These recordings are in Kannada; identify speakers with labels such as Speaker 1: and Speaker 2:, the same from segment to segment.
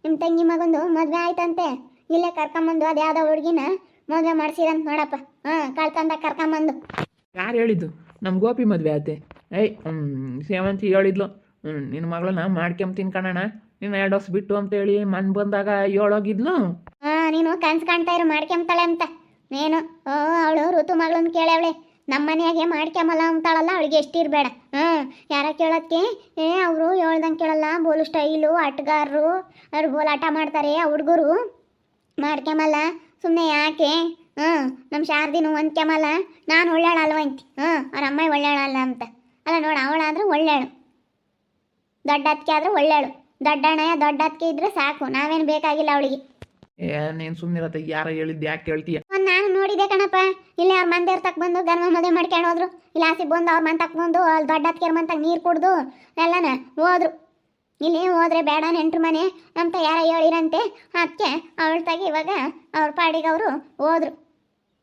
Speaker 1: ನಿಮ್ಮ ತಂಗಿ ಮಗಂದು ಮದುವೆ ಆಯ್ತಂತೆ. ಇಲ್ಲೇ ಕರ್ಕೊಂಬಂದು ಅದು ಯಾವುದೋ ಹುಡುಗಿನ ಮದುವೆ ಮಾಡ್ಸಿರಂತ ನೋಡಪ್ಪ. ಕಳ್ತಂದ ಕರ್ಕೊಂಬಂದು.
Speaker 2: ಯಾರು ಹೇಳಿದ್ದು? ನಮ್ಮ ಗೋಪಿ ಮದುವೆ ಆಯ್ತೆ. ಏಯ್ ಸೇವಂತಿ ಹೇಳಿದ್ಲು ನಿನ್ನ ಮಗಳನ್ನ ಮಾಡ್ಕೊಂತೀನಿ ಕಣಣ್ಣ, ನೀನು 2 ವರ್ಷ ಬಿಟ್ಟು ಅಂತೇಳಿ ಮನ್ ಬಂದಾಗ ಹೇಳೋಗಿದ್ಲು.
Speaker 1: ನೀನು ಕನ್ಸು ಕಾಣ್ತಾ ಇರು ಮಾಡ್ಕೊಂತಾಳೆ ಅಂತ. ನೀನು ಅವಳು ಋತು ಮಗಳನ್ನ ಕೇಳವಳೆ. ನಮ್ಮ ಮನೆಯಾಗೆ ಮಾಡ್ಕೊಂಬಲ್ಲ ಅಂತಾಳಲ್ಲ, ಅವಳಿಗೆ ಎಷ್ಟಿರಬೇಡ. ಯಾರ ಕೇಳೋದಕ್ಕೆ ಅವರು ಹೇಳ್ದಂಗೆ ಕೇಳಲ್ಲ. ಬೋಲು ಸ್ಟೈಲು ಆಟಗಾರರು ಅವ್ರು ಬೋಲ್ ಆಟ ಮಾಡ್ತಾರೆ. ಆ ಹುಡುಗರು ಮಾಡ್ಕೊಂಬಲ್ಲ. ಸುಮ್ಮನೆ ಯಾಕೆ? ನಮ್ಮ ಶಾರದಿನೂ ಹೊಂದ್ಕೊಂಬಲ್ಲ. ನಾನು ಒಳ್ಳೆಯಳಲ್ವ ಅಂತಿ. ಅವ್ರ ಅಮ್ಮ ಒಳ್ಳೆಯಳಲ್ಲ ಅಂತ ಅಲ್ಲ ನೋಡು. ಅವಳಾದ್ರೆ ಒಳ್ಳೆಯಳು, ದೊಡ್ಡ ಅತ್ತಿಗೆ ಆದ್ರೆ ಒಳ್ಳೆಯಳು. ದೊಡ್ಡ ಅಣ್ಣಯ್ಯ ದೊಡ್ಡ ಅತ್ತಿಗೆ ಇದ್ರೆ ಸಾಕು, ನಾವೇನು ಬೇಕಾಗಿಲ್ಲ ಅವಳಿಗೆ.
Speaker 2: ನೀನು ಸುಮ್ಮನಿರತ್ತೆ, ಯಾರ ಹೇಳಿದ್ದು ಯಾಕೆ ಕೇಳ್ತೀಯ?
Speaker 1: ನಾನು ನೋಡಿದೆ ಕಣಪ್ಪ. ಇಲ್ಲಿ ಅವ್ರ ಮಂದಿರ ತಕ್ಕ ಬಂದು ಗರ್ವ ಮದುವೆ ಮಾಡ್ಕೊಂಡು ಹೋದ್ರು. ಇಲ್ಲಿ ಆಸಿ ಬಂದು ಅವ್ರ ಮನ್ ತಕ್ಕ ಬಂದು ಅಲ್ಲಿ ದೊಡ್ಡ ಅತ್ತಿಗೆ ಮಂತಾಗ ನೀರು ಕುಡ್ದು ಎಲ್ಲನ ಹೋದ್ರು. ಇಲ್ಲಿ ಹೋದ್ರೆ ಬೇಡ ನೆಂಟ್ರ ಮನೆ ಅಂತ ಯಾರ ಹೇಳಿರಂತೆ. ಅದಕ್ಕೆ ಅವಳ ತಾಗಿ ಇವಾಗ ಅವ್ರ ಪಾಡಿಗೆ ಅವರು ಹೋದ್ರು.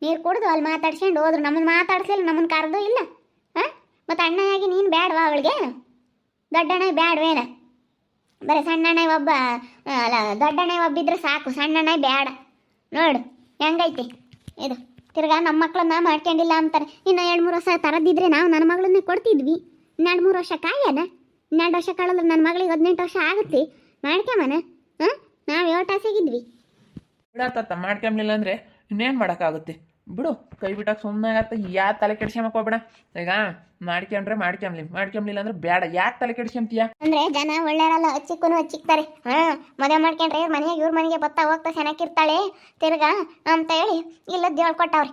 Speaker 1: ನೀರು ಕುಡ್ದು ಅಲ್ಲಿ ಮಾತಾಡ್ಸ್ಕೊಂಡು ಹೋದ್ರು. ನಮ್ಮನ್ನು ಮಾತಾಡ್ಸಲಿಲ್ಲ, ನಮ್ಮನ್ನು ಕರೆದು ಇಲ್ಲ. ಮತ್ತು ಅಣ್ಣಯಾಗಿ ನೀನು ಬೇಡವಾ ಅವಳಿಗೆ? ದೊಡ್ಡಣ್ಣ ಬೇಡವೇನ? ಬರೀ ಸಣ್ಣಣ್ಣ ಒಬ್ಬ ಅಲ್ಲ, ದೊಡ್ಡಣ್ಣ ಒಬ್ಬಿದ್ರೆ ಸಾಕು, ಸಣ್ಣಣ್ಣ ಬೇಡ. ನೋಡು ಹೆಂಗೈತಿ ಇದು. ತಿರ್ಗಾ ನಮ್ಮ ಮಕ್ಕಳನ್ನ ಮಾಡ್ಕೊಂಡಿಲ್ಲ ಅಂತಾರೆ. ಇನ್ನು 2-3 ವರ್ಷ ತರದಿದ್ರೆ ನಾವು ನನ್ನ ಮಗಳನ್ನೇ ಕೊಡ್ತಿದ್ವಿ. 2-3 ವರ್ಷ ಕಾಯನ. 2 ವರ್ಷ ಕಳೆದ್ರೆ ನನ್ನ ಮಗಳಿಗೆ 18 ವರ್ಷ ಆಗುತ್ತೆ. ಮಾಡ್ಕೊಂಬನ. ನಾವು 7 ತಾಸಿಗಿದ್ವಿ.
Speaker 2: ಬಿಡತ್ತ ಮಾಡ್ಕೊಂಬ್ಲಿಲ್ಲ ಅಂದರೆ ಇನ್ನೇನು ಮಾಡೋಕ್ಕಾಗುತ್ತೆ? ಬಿಡು, ಕೈ ಬಿಟ್ಟಾಗ ಸುಮ್ಮನೆ ಆಗತ್ತೆ. ಯಾಕೆ ತಲೆ ಕೆಡ್ಸ್ಕೊಂಬಕ್ ಹೋಗ್ಬೇಡ. ಈಗ ಮಾಡ್ಕೊಂಡ್ರೆ ಮಾಡ್ಕೊಂಬ್ಲಿಲ್ಲ ಅಂದ್ರೆ ಬೇಡ. ಯಾಕೆ ತಲೆ ಕೆಡ್ಸ್ಕೊಂತೀಯ?
Speaker 1: ಅಂದ್ರೆ ಜನ ಒಳ್ಳೆಯರಲ್ಲ, ಹಚ್ಚಿಕ್ಕೂ ಹಚ್ಚಿಕ್ತಾರೆ. ಮದುವೆ ಮಾಡ್ಕೊಂಡ್ರೆ ಇವ್ರ ಮನೆಗೆ ಇವ್ರ ಮನೆಗೆ ಬತ್ತಾ ಹೋಗ್ತಾ ಚೆನ್ನಾಗಿರ್ತಾಳೆ ತಿರ್ಗಾ ಅಂತ ಹೇಳಿ ಇಲ್ಲದ್ದು ಹೇಳ್ಕೊಟ್ಟವ್ರಿ.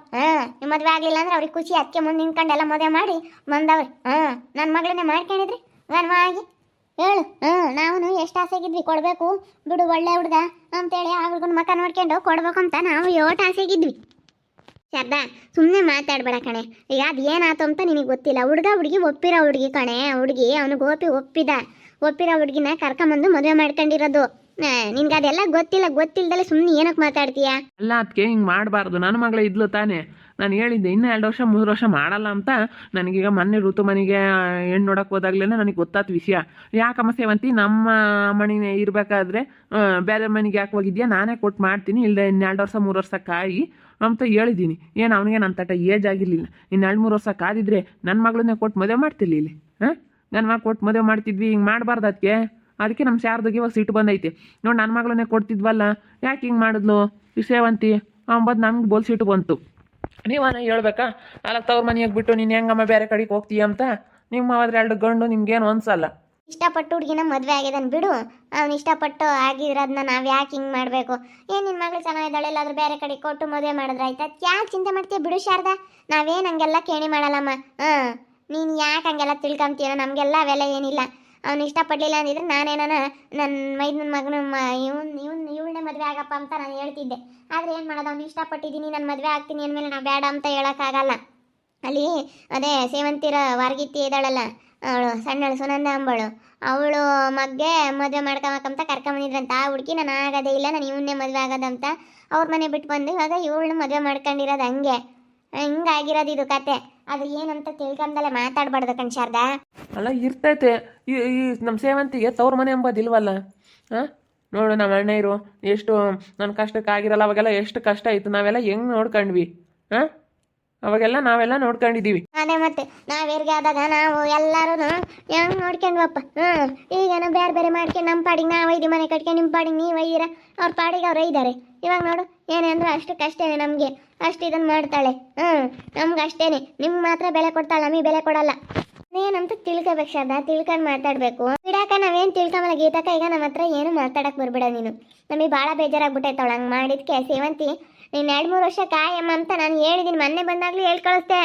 Speaker 1: ಮದುವೆ ಆಗ್ಲಿಲ್ಲ ಅಂದ್ರೆ ಅವ್ರಿಗೆ ಖುಷಿ. ಅದಕ್ಕೆ ಮುಂದೆ ನಿಂತ್ಕೊಂಡು ಎಲ್ಲ ಮದುವೆ ಮಾಡಿ ಬಂದವ್ರಿ. ನನ್ನ ಮಗಳನ್ನೇ ಮಾಡ್ಕೊಂಡಿದ್ರಿ ಗನ್ವಾಗಿ ಹೇಳು. ನಾವು ಎಷ್ಟು ಆಸೆಗಿದ್ವಿ ಕೊಡಬೇಕು ಬಿಡು ಒಳ್ಳೆ ಹುಡುಗ ಅಂತೇಳಿ ಅವ್ರಿಗೂ ಮಕ್ಕ ನೋಡ್ಕೊಂಡು ಕೊಡ್ಬೇಕು ಅಂತ ನಾವು 7 ಆಸೆಗಿದ್ವಿ. ಶಾರದಾ, ಸುಮ್ಮನೆ ಮಾತಾಡ್ಬೇಡ ಕಣೆ. ಈಗ ಅದು ಏನಾಯ್ತು ಅಂತ ನಿನಗೆ ಗೊತ್ತಿಲ್ಲ. ಹುಡುಗಿ ಒಪ್ಪಿರೋ ಹುಡುಗಿ ಕಣೆ. ಹುಡುಗಿ ಅವನು ಗೋಪಿ ಒಪ್ಪಿರೋ ಹುಡುಗಿನ ಕರ್ಕೊಂಬಂದು ಮದುವೆ ಮಾಡ್ಕೊಂಡಿರೋದು. ನಿನ್ಗೆ ಅದೆಲ್ಲ ಗೊತ್ತಿಲ್ದಲೆ ಸುಮ್ಮನೆ ಏನಕ್ಕೆ ಮಾತಾಡ್ತೀಯಾ?
Speaker 2: ಅಲ್ಲ ಅದಕ್ಕೆ ಹಿಂಗೆ ಮಾಡಬಾರ್ದು. ನನ್ನ ಮಗಳೇ ಇದ್ಲು ತಾನೇ. ನಾನು ಹೇಳಿದ್ದೆ ಇನ್ನೂ 2 ವರ್ಷ 3 ವರ್ಷ ಮಾಡಲ್ಲ ಅಂತ. ನನಗೀಗ ಮೊನ್ನೆ ಋತು ಮನೆಗೆ ಹೆಣ್ಣು ನೋಡೋಕೆ ಹೋದಾಗ್ಲೇ ನನಗೆ ಗೊತ್ತಾದ ವಿಷಯ. ಯಾಕಮ್ಮ ಸೇವಂತಿ, ನಮ್ಮ ಮನೆಗೆ ಇರಬೇಕಾದ್ರೆ ಬೇರೆ ಮನೆಗೆ ಯಾಕೆ ಹೋಗಿದ್ಯಾ? ನಾನೇ ಕೊಟ್ಟು ಮಾಡ್ತೀನಿ, ಇಲ್ಲದೆ ಇನ್ನು 2 ವರ್ಷ 3 ವರ್ಷ ಕಾಯಿ ಅಂತ ಹೇಳಿದ್ದೀನಿ. ಏನು ಅವನಿಗೆ ನನ್ನ ತಟ ಏಜ್ ಆಗಿರಲಿಲ್ಲ. ಇನ್ನು 2-3 ವರ್ಷ ಕಾದಿದ್ರೆ ನನ್ನ ಮಗಳನ್ನೇ ಕೊಟ್ಟು ಮದುವೆ ಮಾಡ್ತಿರ್ಲಿ. ಇಲ್ಲಿ ನನ್ನ ಮಗ ಕೊಟ್ಟು ಮದುವೆ ಮಾಡ್ತಿದ್ವಿ. ಹಿಂಗೆ ಮಾಡಬಾರ್ದು. ಅದಕ್ಕೆ ನಮ್ಮ ಶಾರದಿಗೆ ಇವಾಗ ಸಿಟ್ಟು ಬಂದೈತೆ. ನೋಡಿ, ನನ್ನ ಮಗಳನ್ನೇ ಕೊಡ್ತಿದ್ವಲ್ಲ, ಯಾಕೆ ಹಿಂಗೆ ಮಾಡಿದ್ಲು ಈ ಸೇವಂತಿ ಅಂಬದು ನಮ್ಗೆ ಬೋಲ್ ಸಿಟ್ಟು ಬಂತು. ನೀವನ ಹೇಳ್ಬೇಕಾ? ಅಲ್ಲ, ತವ್ರ ಮನೆಯಾಗ ಬಿಟ್ಟು ನೀನು ಹೆಂಗಮ್ಮ ಬೇರೆ ಕಡೆಗೆ ಹೋಗ್ತೀಯ ಅಂತ. ನಿಮ್ಮ ಹೋದ್ರೆ 2 ಗಂಡು ನಿಮ್ಗೇನು ಅನ್ಸಲ್ಲ.
Speaker 1: ಇಷ್ಟಪಟ್ಟು ಹುಡುಗಿನ ಮದುವೆ ಆಗಿದ್ದಾನೆ ಬಿಡು. ಅವ್ನು ಇಷ್ಟಪಟ್ಟು ಆಗಿರೋದನ್ನ ನಾವು ಯಾಕೆ ಹಿಂಗೆ ಮಾಡಬೇಕು? ಏನು ನಿನ್ನ ಮಗಳು ಚೆನ್ನಾಗಿದ್ದಾಳೆ, ಎಲ್ಲಾದ್ರೂ ಬೇರೆ ಕಡೆ ಕೊಟ್ಟು ಮದುವೆ ಮಾಡಿದ್ರೆ ಆಯ್ತು. ಅದಕ್ಕೆ ಯಾಕೆ ಚಿಂತೆ ಮಾಡ್ತೀಯ? ಬಿಡು ಶಾರದಾ, ನಾವೇನು ಹಂಗೆಲ್ಲ ಕೇಳಿ ಮಾಡಲ್ಲಮ್ಮ. ನೀನು ಯಾಕೆ ಹಂಗೆಲ್ಲ ತಿಳ್ಕೊಂತೀಯ? ನಮಗೆಲ್ಲ ಅವೆಲ್ಲ ಏನಿಲ್ಲ. ಅವ್ನು ಇಷ್ಟಪಡಲಿಲ್ಲ ಅಂದಿದ್ರೆ ನಾನೇನ ನನ್ನ ಮೈದನ ಮಗನ ಇವಳನ್ನೇ ಮದುವೆ ಆಗಪ್ಪ ಅಂತ ನಾನು ಹೇಳ್ತಿದ್ದೆ. ಆದರೆ ಏನು ಮಾಡೋದು, ಅವ್ನು ಇಷ್ಟಪಟ್ಟಿದ್ದೀನಿ, ನಾನು ಮದುವೆ ಆಗ್ತೀನಿ ಅಂದಮೇಲೆ ನಾವು ಬೇಡ ಅಂತ ಹೇಳೋಕ್ಕಾಗಲ್ಲ. ಅಲ್ಲಿ ಅದೇ ಸೇವಂತಿರ ವಾರ್ಗಿತ್ತಿ ಇದ್ದಾಳಲ್ಲ, ಅವಳು ಸಣ್ಣಳು ಸುನಂದ ಅಂಬಳು, ಅವಳು ಮಗ್ಗೆ ಮದುವೆ ಮಾಡ್ಕೊಬೇಕಂತ ಕರ್ಕೊಂಬಂದಿದ್ರಂತ. ಆ ಹುಡುಗಿ ನಾನು ಆಗೋದೇ ಇಲ್ಲ, ನಾನು ಇವನ್ನೇ ಮದುವೆ ಆಗೋದಂತ ಅವ್ರ ಮನೆ ಬಿಟ್ಟು ಬಂದು ಇವಾಗ ಇವಳನ್ನ ಮದುವೆ ಮಾಡ್ಕೊಂಡಿರೋದು. ಹಿಂಗಾಗಿರೋದು ಇದು ಕತೆ. ಅದು ಏನಂತ ತಿಳ್ಕೊಂಡಲ್ಲೇ ಮಾತಾಡ್ಬಾರ್ದು ಕಣ್ ಶಾರದಾ.
Speaker 2: ಅಲ್ಲ, ಇರ್ತೈತೆ. ಈ ನಮ್ಮ ಸೇವಂತಿಗೆ ತವ್ರ ಮನೆ ಎಂಬುದಿಲ್ವಲ್ಲ. ನೋಡು, ನಮ್ಮ ಅಣ್ಣಯ್ಯರು ಎಷ್ಟು ನನ್ನ ಕಷ್ಟಕ್ಕೆ ಆಗಿರಲ್ಲ. ಅವಾಗೆಲ್ಲ ಎಷ್ಟು ಕಷ್ಟ ಆಯಿತು, ನಾವೆಲ್ಲ ಹೆಂಗೆ ನೋಡ್ಕೊಂಡ್ವಿ. ಅವಾಗೆಲ್ಲ ನಾವೆಲ್ಲ ನೋಡ್ಕೊಂಡಿದ್ದೀವಿ.
Speaker 1: ಅದೇ ಮತ್ತೆ ನಾವೇರ್ಗೆ ಆದಾಗ ನಾವು ಎಲ್ಲರೂ ಹೆಂಗೆ ನೋಡ್ಕೊಂಡ್ವಪ್ಪ. ಈಗ ಬೇರೆ ಬೇರೆ ಮಾಡ್ಕೊಂಡು ನಮ್ಮ ಪಾಡಿಗೆ ನಾವು ಒಯ್ದು ಮನೆ ಕಟ್ಕೊಂಡು ನಿಮ್ಮ ಪಾಡಿಗೆ ನೀವು ಒಯ್ದಿರ, ಅವ್ರ ಪಾಡಿಗೆ ಅವ್ರು ಒಯ್ದಾರೆ. ಇವಾಗ ನೋಡು, ಏನೆಂದ್ರೆ ಅಷ್ಟು ಕಷ್ಟನೇ ನಮಗೆ. ಅಷ್ಟು ಇದನ್ನು ಮಾಡ್ತಾಳೆ. ನಮ್ಗೆ ಅಷ್ಟೇನೆ. ನಿಮ್ಗೆ ಮಾತ್ರ ಬೆಲೆ ಕೊಡ್ತಾಳೆ, ನಮಗೆ ಬೆಲೆ ಕೊಡಲ್ಲ. ಏನಂತ ತಿಳ್ಕೊಬೇಕು ಶಾರದಾ, ತಿಳ್ಕೊಂಡು ಮಾತಾಡಬೇಕು. ಬಿಡಾಕ ನಾವೇನು ತಿಳ್ಕೊಂಬಲ್ಲ ಗೀತಕ್ಕ. ಈಗ ನಮ್ಮ ಹತ್ರ ಏನು ಮಾತಾಡಕ್ಕೆ ಬರ್ಬೇಡ ನೀನು. ನಮಗೆ ಭಾಳ ಬೇಜಾರಾಗ್ಬಿಟ್ಟೈತವಳು ಹಂಗೆ ಮಾಡಿದ್ಕೆ. ಸೇವಂತಿ, ನೀನು 2-3 ವರ್ಷ ಕಾಯಮ್ಮ ಅಂತ ನಾನು ಹೇಳಿದ್ದೀನಿ. ಮೊನ್ನೆ ಬಂದಾಗಲೂ ಹೇಳಿ ಕಳಿಸ್ದೆ.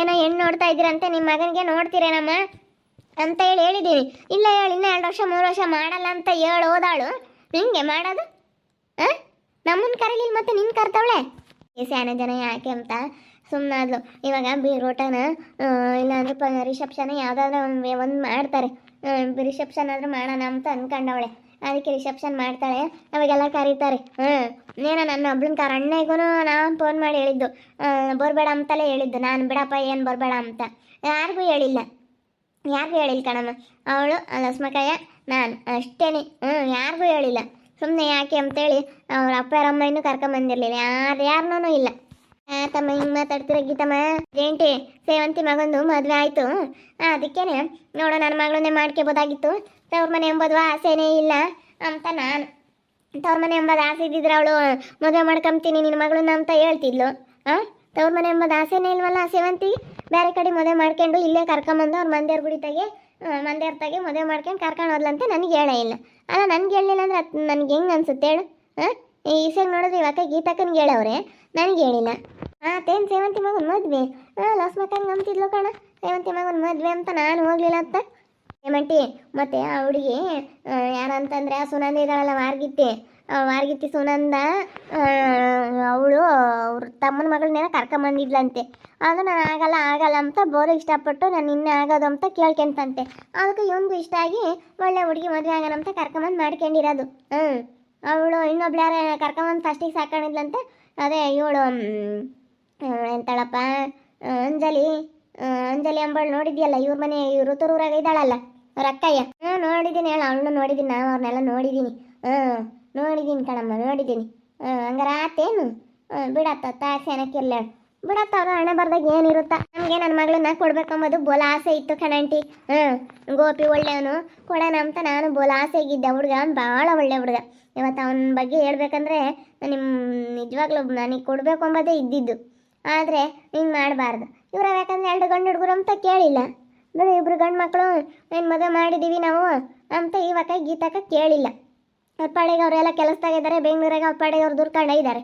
Speaker 1: ಏನೋ ಹೆಣ್ಣು ನೋಡ್ತಾ ಇದ್ದೀರಂತೆ, ನಿಮ್ಮ ಮಗನಿಗೆ ನೋಡ್ತೀರೇನಮ್ಮ ಅಂತ ಹೇಳಿದ್ದೀನಿ. ಇಲ್ಲ ಹೇಳಿ, ಇನ್ನೂ 2 ವರ್ಷ 3 ವರ್ಷ ಮಾಡಲ್ಲ ಅಂತ ಹೋದಾಳು. ನಿಂಗೆ ಮಾಡೋದು? ನಮ್ಮನ್ನು ಕರೀಲಿಲ್ಲ ಮತ್ತೆ ನಿನ್ನ ಕರ್ತವಳೆ. ಸ್ಯಾನ ಜನ ಯಾಕೆ ಅಂತ ಸುಮ್ಮನಾದ್ಲು. ಇವಾಗ ಬೀರೋಟನ ಇಲ್ಲಾಂದ್ರೆ ರಿಸೆಪ್ಷನ್ ಯಾವುದಾದ್ರೂ ಒಂದು ಮಾಡ್ತಾರೆ. ರಿಸೆಪ್ಷನ್ ಆದರೂ ಮಾಡೋಣ ಅಂತ ಅಂದ್ಕೊಂಡವಳೆ. ಅದಕ್ಕೆ ರಿಸೆಪ್ಷನ್ ಮಾಡ್ತಾಳೆ, ಅವಾಗೆಲ್ಲ ಕರೀತಾರೆ. ನೇನ ನನ್ನ ಒಬ್ಳನ್ನ ಅಣ್ಣಗೂ ನಾನು ಫೋನ್ ಮಾಡಿ ಹೇಳಿದ್ದು ಬರಬೇಡ ಅಂತಲೇ ಹೇಳಿದ್ದು ನಾನು. ಬಿಡಪ್ಪ ಏನು ಬರಬೇಡ ಅಂತ ಯಾರಿಗೂ ಹೇಳಿಲ್ಲ ಕಣಮ್ಮ. ಅವಳು ಲಸ್ಮಕಯ್ಯ ನಾನು ಅಷ್ಟೇನೆ. ಯಾರಿಗೂ ಹೇಳಿಲ್ಲ. ಸುಮ್ಮನೆ ಯಾಕೆ ಅಂತೇಳಿ ಅವ್ರ ಅಪ್ಪ ಅಮ್ಮ ಇನ್ನೂ ಕರ್ಕೊಂಬಂದಿರಲಿಲ್ಲ, ಯಾರನ್ನೂ ಇಲ್ಲ. ತಮ್ಮ ಹಿಂಗೆ ಮಾತಾಡ್ತಿರ ಗೀತಮ್ಮ, ಜೇಂಟಿ ಸೇವಂತಿ ಮಗಂದು ಮದುವೆ ಆಯಿತು, ಅದಕ್ಕೇನೆ ನೋಡು ನನ್ನ ಮಗಳನ್ನೇ ಮಾಡ್ಕೋಬೋದಾಗಿತ್ತು, ತವ್ರ ಮನೆ ಎಂಬುದು ಆಸೆನೇ ಇಲ್ಲ ಅಂತ ನಾನು. ತವ್ರ ಮನೆ ಎಂಬುದು ಆಸೆ ಇದ್ದಿದ್ರೆ ಅವಳು ಮದುವೆ ಮಾಡ್ಕೊಂತೀನಿ ನಿನ್ನ ಮಗಳನ್ನ ಅಂತ ಹೇಳ್ತಿದ್ಲು. ತವ್ರ ಮನೆ ಎಂಬುದು ಆಸೆನೇ ಇಲ್ವಲ್ಲ ಸೇವಂತಿ, ಬೇರೆ ಕಡೆ ಮದುವೆ ಮಾಡ್ಕೊಂಡು ಇಲ್ಲೇ ಕರ್ಕೊಂಬಂದು ಅವ್ರ ಮಂದಿರ ಗುಡಿತಾಗೆ ಮಂದಿರ್ತಾಗೆ ಮದುವೆ ಮಾಡ್ಕೊಂಡು ಕರ್ಕೊಂಡು ಹೋದ್ಲಂತ ನನಗೆ ಹೇಳೇ ಇಲ್ಲ. ಅಲ್ಲ ನನಗೆ ಹೇಳಲಿಲ್ಲ ಅಂದ್ರೆ ಅದು ನನಗೆ ಹೆಂಗೆ ಅನ್ಸುತ್ತೆ ಹೇಳು? ಈ ವಿಷಯ ನೋಡಿದ್ರೆ ಇವಾಗ ಗೀತಕ್ಕನಿಗೆ ಹೇಳವ್ರೆ, ನನಗೆ ಹೇಳಿಲ್ಲ. ತೇನು ಸೇವಂತಿ ಮಗನ ಮದುವೆ ಲಾಸ್ ಮಕ್ಕಂಗೆ ನಂಬ್ತಿದ್ಲು ಕಣ, ಸೇವಂತಿ ಮಗನ ಮದುವೆ ಅಂತ ನಾನು ಹೋಗ್ಲಿಲ್ಲ ಅಂತ. ಸೇವಂತಿ ಮತ್ತೆ ಆ ಹುಡುಗಿ ಯಾರಂತಂದ್ರೆ ಆ ಸುನಂದ ಇದ್ದಾಳಲ್ಲ ವಾರ್ಗಿತ್ತಿ ಸುನಂದ, ಅವಳು ಅವ್ರ ತಮ್ಮನ ಮಗಳನ್ನೇನೋ ಕರ್ಕೊಂಬಂದಿದ್ಲಂತೆ. ಅದು ನಾನು ಆಗಲ್ಲ ಅಂತ ಬೋರು ಇಷ್ಟಪಟ್ಟು ನಾನು ಇನ್ನೇ ಆಗೋದು ಅಂತ ಕೇಳ್ಕೊಂತಂತೆ. ಅದಕ್ಕೆ ಇವನಿಗೂ ಇಷ್ಟ ಆಗಿ ಒಳ್ಳೆ ಹುಡುಗಿ ಮದುವೆ ಆಗೋಣ ಅಂತ ಕರ್ಕೊಂಬಂದು ಮಾಡ್ಕೊಂಡಿರೋದು. ಅವಳು ಇನ್ನೊಬ್ಳು ಯಾರ ಕರ್ಕೊಂಬಂದು ಫಸ್ಟಿಗೆ ಸಾಕೊಂಡಿದ್ಲಂತೆ. ಅದೇ ಇವಳು ಎಂತಾಳಪ್ಪ ಅಂಜಲಿ ಅಂಬಳು ನೋಡಿದ್ಯಲ್ಲ, ಇವ್ರ ಮನೆ ಋತುರೂರಾಗ ಇದ್ದಾಳಲ್ಲ ಅವ್ರ ಅಕ್ಕಯ್ಯ. ನೋಡಿದ್ದೀನಿ ಹೇಳ, ಅವಳನ್ನು ನೋಡಿದ್ದೀನಿ, ನಾವು ಅವ್ರನ್ನೆಲ್ಲ ನೋಡಿದ್ದೀನಿ. ನೋಡಿದ್ದೀನಿ ಕಣಮ್ಮ, ನೋಡಿದ್ದೀನಿ. ಹಂಗಾರ ಆತೇನು? ಬಿಡತ್ತ ತಾಸೆ ಏನಕ್ಕಿರ್ಲ ಬಿಡತ್ತ, ಅವ್ರು ಹಣೆ ಬರ್ದಾಗ ಏನಿರುತ್ತ. ನಮಗೆ ನನ್ನ ಮಗಳನ್ನ ಕೊಡ್ಬೇಕಂಬೋದು ಬೋಲ ಆಸೆ ಇತ್ತು ಕಣಂಟಿ. ಗೋಪಿ ಒಳ್ಳೆಯವನು ಕೊಡೋಣ ಅಂತ ನಾನು ಬೋಲ ಆಸೆಗಿದ್ದೆ. ಹುಡುಗ ಭಾಳ ಒಳ್ಳೆ ಹುಡುಗ. ಇವತ್ತು ಅವನ ಬಗ್ಗೆ ಹೇಳ್ಬೇಕಂದ್ರೆ ನಿಜವಾಗ್ಲೂ ನನಗೆ ಕೊಡಬೇಕು ಅಂಬೋದೇ ಇದ್ದಿದ್ದು. ಆದರೆ ಹಿಂಗೆ ಮಾಡಬಾರ್ದು. ಇವ್ರು ಯಾಕಂದ್ರೆ 2 ಗಂಡು ಹುಡುಗರು ಅಂತ ಕೇಳಿಲ್ಲ. ನೋಡಿ, 2 ಗಂಡು ಮಕ್ಕಳು ಏನು ಮದುವೆ ಮಾಡಿದ್ದೀವಿ ನಾವು ಅಂತ ಇವಾಗ ಗೀತಕ್ಕ ಕೇಳಿಲ್ಲ. ಅವ್ರ ಪಾಡಿಗೆ ಅವರೆಲ್ಲ ಕೆಲಸದಾಗಿದ್ದಾರೆ, ಬೆಂಗಳೂರಾಗ ಅವ್ರ ಪಾಡಿಗೆ ಅವ್ರು ದುರ್ಕೊಂಡು ಇದ್ದಾರೆ.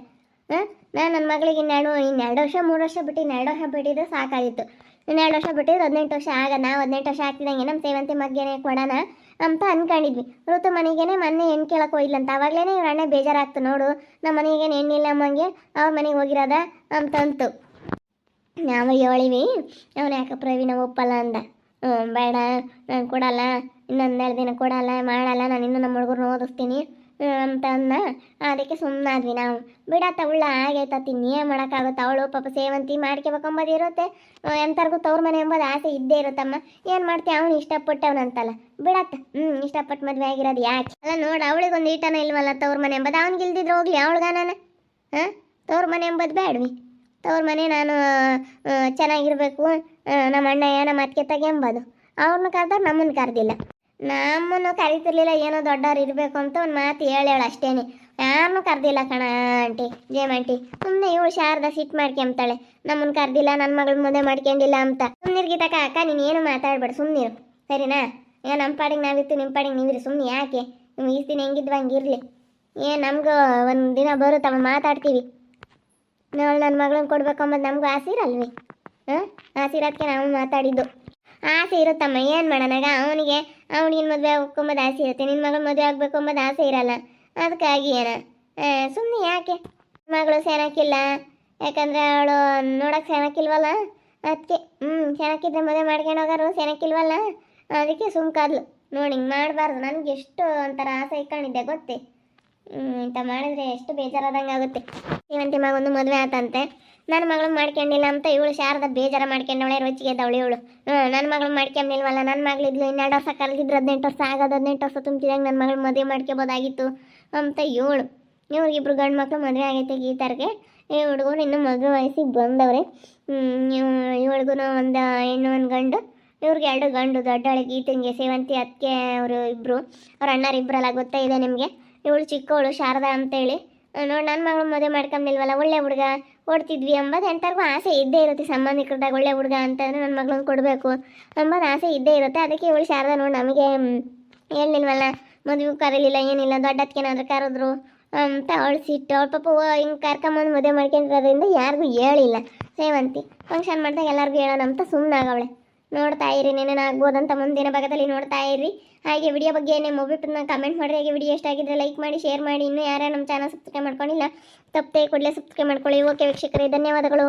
Speaker 1: ನಾನು ನನ್ನ ಮಗಳಿಗೆ 2 ವರ್ಷ 3 ವರ್ಷ ಬಿಟ್ಟು 2 ವರ್ಷ ಬಿಟ್ಟಿದ್ರೆ ಸಾಕಾಗಿತ್ತು. 2 ವರ್ಷ ಬಿಟ್ಟಿದ್ರೆ 18 ವರ್ಷ ಆಗ, ನಾವು 18 ವರ್ಷ ಆಗ್ತಿದ್ದಂಗೆ ನಮ್ಮ ಸೇವಂತಿ ಮಗ್ಗೆನೇ ಕೊಡೋಣ ಅಂತ ಅಂದ್ಕೊಂಡಿದ್ವಿ. ಋತು ಮನೆಗೇನೆ ಮೊನ್ನೆ ಹೆಣ್ಣು ಕೇಳಕ್ಕೆ ಹೋಗಿಲ್ಲಂತ. ಆವಾಗಲೇ ಇವ್ರ ಅಣ್ಣ ಬೇಜಾರಾಗ್ತು, ನೋಡು ನಮ್ಮ ಮನೆಗೇನು ಹೆಣ್ಣಿಲ್ಲ ಅಮ್ಮಂಗೆ ಅವ್ರ ಮನೆಗೆ ಹೋಗಿರೋದ ಅಂತಂತು. ನಾವು ಹೇಳಿವಿ, ಅವನು ಯಾಕೆ ಪ್ರವೀಣ ಒಪ್ಪಲ್ಲ ಅಂದ. ಬೇಡ ನಾನು ಕೊಡಲ್ಲ, ಇನ್ನೊಂದು 2 ದಿನ ಕೊಡಲ್ಲ, ಮಾಡಲ್ಲ, ನಾನು ಇನ್ನೂ ನಮ್ಮ ಹುಡುಗರನ್ನ ಓದಿಸ್ತೀನಿ ಅಂತ ಅಂದ. ಅದಕ್ಕೆ ಸುಮ್ಮನಾದ್ವಿ ನಾವು. ಬಿಡತ್ತ ಉಳ್ಳ ಆಗೈತತಿ, ಏನು ಮಾಡೋಕ್ಕಾಗುತ್ತೆ. ಅವಳು ಪಾಪ ಸೇವಂತಿ ಮಾಡ್ಕೋಬೇಕಂಬೋದು ಇರುತ್ತೆ, ಎಂಥರ್ಗೂ ತವ್ರ ಮನೆ ಎಂಬುದು ಆಸೆ ಇದ್ದೇ ಇರುತ್ತಮ್ಮ. ಏನು ಮಾಡ್ತೀವಿ, ಅವನು ಇಷ್ಟಪಟ್ಟವನಂತಲ್ಲ, ಬಿಡತ್ತ. ಇಷ್ಟಪಟ್ಟು ಮದುವೆ ಆಗಿರೋದು ಯಾಕೆ ಅಲ್ಲ ನೋಡು, ಅವಳಿಗೊಂದು ಈಟನ ಇಲ್ವಲ್ಲ ತವ್ರ ಮನೆ ಎಂಬುದು. ಅವ್ನಿಗೆ ಇಲ್ದಿದ್ರೆ ಹೋಗ್ಲಿ ಅವಳಿಗಾನ ತವ್ರ ಮನೆ ಎಂಬುದು ಬೇಡವಿ. ತವ್ರ ಮನೆ ನಾನು ಚೆನ್ನಾಗಿರ್ಬೇಕು, ನಮ್ಮ ಅಣ್ಣಯ್ಯ ನಮ್ಮ ಅತ್ತಿಗೆ ತೆಗೆಂಬೋದು. ಅವ್ರನ್ನ ಕರೆದ್ರೆ ನಮ್ಮನ್ನು ಕರೆದಿಲ್ಲ, ನಮ್ಮನ್ನು ಕರಿತಿರ್ಲಿಲ್ಲ. ಏನೋ ದೊಡ್ಡವ್ರು ಇರಬೇಕು ಅಂತ ಒಂದು ಮಾತು ಹೇಳೇಳು ಅಷ್ಟೇನೆ, ಯಾರನ್ನೂ ಕರೆದಿಲ್ಲ ಕಣ ಆಂಟಿ, ಜೇಮಂಟಿ. ಸುಮ್ಮನೆ ಇವಳು ಶಾರದಾ ಸಿಟ್ಟು ಮಾಡ್ಕೊಂತಾಳೆ, ನಮ್ಮನ್ನು ಕರೆದಿಲ್ಲ, ನನ್ನ ಮಗಳು ಮದುವೆ ಮಾಡ್ಕೊಂಡಿಲ್ಲ ಅಂತ. ಸುಮ್ಮನಿರ್ಗಿತಕ್ಕ ಅಕ್ಕ, ನೀನು ಏನು ಮಾತಾಡ್ಬೇಡ, ಸುಮ್ಮನಿರು ಸರಿನಾ? ಈಗ ನಮ್ಮ ಪಾಡಿಗೆ ನಾವಿತ್ತು, ನಿಮ್ಮ ಪಾಡಿಗೆ ನೀವಿರಿ. ಸುಮ್ಮನೆ ಯಾಕೆ ನೀವು ಈ ದಿನ ಹೆಂಗಿದ್ವು ಹಂಗಿರಲಿ. ನಮಗೂ ಒಂದು ದಿನ ಬರುತ್ತವ ಮಾತಾಡ್ತೀವಿ. ನಾವು ನನ್ನ ಮಗಳನ್ನ ಕೊಡ್ಬೇಕಂಬದು ನಮಗೂ ಆಸೆ ಇರಲ್ವಿ? ಆಸೆ ಇರೋದಕ್ಕೆ ನಾವು ಮಾತಾಡಿದ್ದು. ಆಸೆ ಇರುತ್ತಮ್ಮ, ಏನು ಮಾಡೋಣಾಗ ಅವನಿಗೆ ಮದುವೆ ಆಗ್ಬೇಕಂಬದು ಆಸೆ ಇರುತ್ತೆ, ನಿನ್ನ ಮಗಳು ಮದುವೆ ಆಗಬೇಕು ಅಂಬೋದು ಆಸೆ ಇರಲ್ಲ. ಅದಕ್ಕಾಗಿ ಸುಮ್ಮನೆ ಯಾಕೆ ಮಗಳು ಸೆನಕ್ಕಿಲ್ಲ, ಯಾಕಂದರೆ ಅವಳು ನೋಡೋಕೆ ಸೆನಕ್ಕಿಲ್ವಲ್ಲ, ಅದಕ್ಕೆ ಸೆನಕ್ಕಿದ್ರೆ ಮದುವೆ ಮಾಡ್ಕೊಂಡು ಹೋಗೋರು, ಸೆನಕ್ಕಿಲ್ವಲ್ಲ ಅದಕ್ಕೆ ಸುಮ್ಕಾದ್ಲು. ನೋಡಿ ಹಿಂಗೆ ಮಾಡಬಾರ್ದು. ನನಗೆ ಎಷ್ಟು ಒಂಥರ ಆಸೆ ಇಟ್ಕೊಂಡಿದ್ದೆ ಗೊತ್ತೇ, ಇಂಥ ಮಾಡಿದ್ರೆ ಎಷ್ಟು ಬೇಜಾರಾದಂಗೆ ಆಗುತ್ತೆ. ಸೇವಂತಿ ಮಗೊಂದು ಮದುವೆ ಆತಂತೆ, ನನ್ನ ಮಗಳು ಮಾಡ್ಕೊಂಡಿಲ್ಲ ಅಂತ ಇವಳು ಶಾರದಾ ಬೇಜಾರ ಮಾಡ್ಕೊಂಡವಳೆ, ರುಚಿಗೆ ಎದ್ದವಳು ಇವಳು. ನನ್ನ ಮಗಳು ಮಾಡ್ಕೊಂಡಿಲ್ವಲ್ಲ, ನನ್ನ ಮಗಳಿದ್ಲು 2 ವರ್ಷ ಕಳೆದಿದ್ರು 18 ವರ್ಷ ಆಗೋದು, 18 ವರ್ಷ ತುಂಬಿದಂಗೆ ನನ್ನ ಮಗಳು ಮದುವೆ ಮಾಡ್ಕೋಬೋದಾಗಿತ್ತು ಅಂತ ಇವಳು. ಇವ್ರಿಗಿಬ್ರು ಗಂಡು ಮಕ್ಕಳು ಮದುವೆ ಆಗೈತೆ ಗೀತರ್ಗೆ. ಈ ಹುಡುಗರು ಇನ್ನೂ ಮದುವೆ ವಯಸ್ಸಿಗೆ ಬಂದವ್ರೆ. ಇವಳಿಗೂ ಒಂದು ಹೆಣ್ಣು ಒಂದು ಗಂಡು. ಇವ್ರಿಗೆ 2 ಗಂಡು, ದೊಡ್ಡವಳೆ ಗೀತಂಗೆ, ಸೇವಂತಿ ಅದಕ್ಕೆ ಅವರು ಇಬ್ಬರು, ಅವ್ರ ಅಣ್ಣರಿಬ್ಬರಲ್ಲ ಗೊತ್ತೇ ಇದೆ ನಿಮಗೆ. ಇವಳು ಚಿಕ್ಕವಳು ಶಾರದಾ ಅಂತೇಳಿ. ನೋಡಿ, ನನ್ನ ಮಗಳು ಮದುವೆ ಮಾಡ್ಕೊಂಡಿಲ್ವಲ್ಲ, ಒಳ್ಳೆ ಹುಡುಗ ಕೊಡ್ತಿದ್ವಿ ಎಂಬುದು ಎಂಥರ್ಗೂ ಆಸೆ ಇದ್ದೇ ಇರುತ್ತೆ. ಸಂಬಂಧಿಕರದಾಗ ಒಳ್ಳೆ ಹುಡುಗ ಅಂತಂದರೆ ನನ್ನ ಮಗಳನ್ನ ಕೊಡಬೇಕು ಎಂಬುದು ಆಸೆ ಇದ್ದೇ ಇರುತ್ತೆ. ಅದಕ್ಕೆ ಇವಳು ಶಾರದಾ ನೋಡಿ ನಮಗೆ ಹೇಳಿಲ್ವಲ್ಲ, ಮದುವೆ ಕರೀಲಿಲ್ಲ, ಏನಿಲ್ಲ, ದೊಡ್ಡದಕ್ಕೇನಾದ್ರೂ ಕರೆದ್ರು ಅಂತ ಅವಳು ಸಿಟ್ಟು. ಅವಳ ಪಾಪ ಹಿಂಗೆ ಕರ್ಕೊಂಬಂದು ಮದುವೆ ಮಾಡ್ಕೊಂಡಿರೋದ್ರಿಂದ ಯಾರಿಗೂ ಹೇಳಿಲ್ಲ. ಸೇವಂತಿ ಫಂಕ್ಷನ್ ಮಾಡಿದಾಗ ಎಲ್ಲರಿಗೂ ಹೇಳೋಣ ಅಂತ ಸುಮ್ಮನಾಗವಳೆ. ನೋಡ್ತಾ ಇರಿ, ನೆನೇನಾಗ್ಬೋದಂತ ಮುಂದಿನ ಭಾಗದಲ್ಲಿ ನೋಡ್ತಾ ಇರಿ. ಹಾಗೆ ವಿಡಿಯೋ ಬಗ್ಗೆ ನಿಮ್ಮ ಒಬ್ಬಿಟ್ಟು ಕಮೆಂಟ್ ಮಾಡಿರಿ. ಹಾಗೆ ವಿಡಿಯೋ ಎಷ್ಟಾಗಿದ್ರೆ ಲೈಕ್ ಮಾಡಿ, ಶೇರ್ ಮಾಡಿ. ಇನ್ನೂ ಯಾರು ನಮ್ಮ ಚಾನಲ್ ಸಬ್ಸ್ಕ್ರೈಬ್ ಮಾಡ್ಕೊಂಡಿಲ್ಲ, ತಪ್ಪದೆ ಕೂಡಲೇ ಸಬ್ಸ್ಕ್ರೈಬ್ ಮಾಡ್ಕೊಳ್ಳಿ. ಓಕೆ ವೀಕ್ಷಕರೇ, ಧನ್ಯವಾದಗಳು.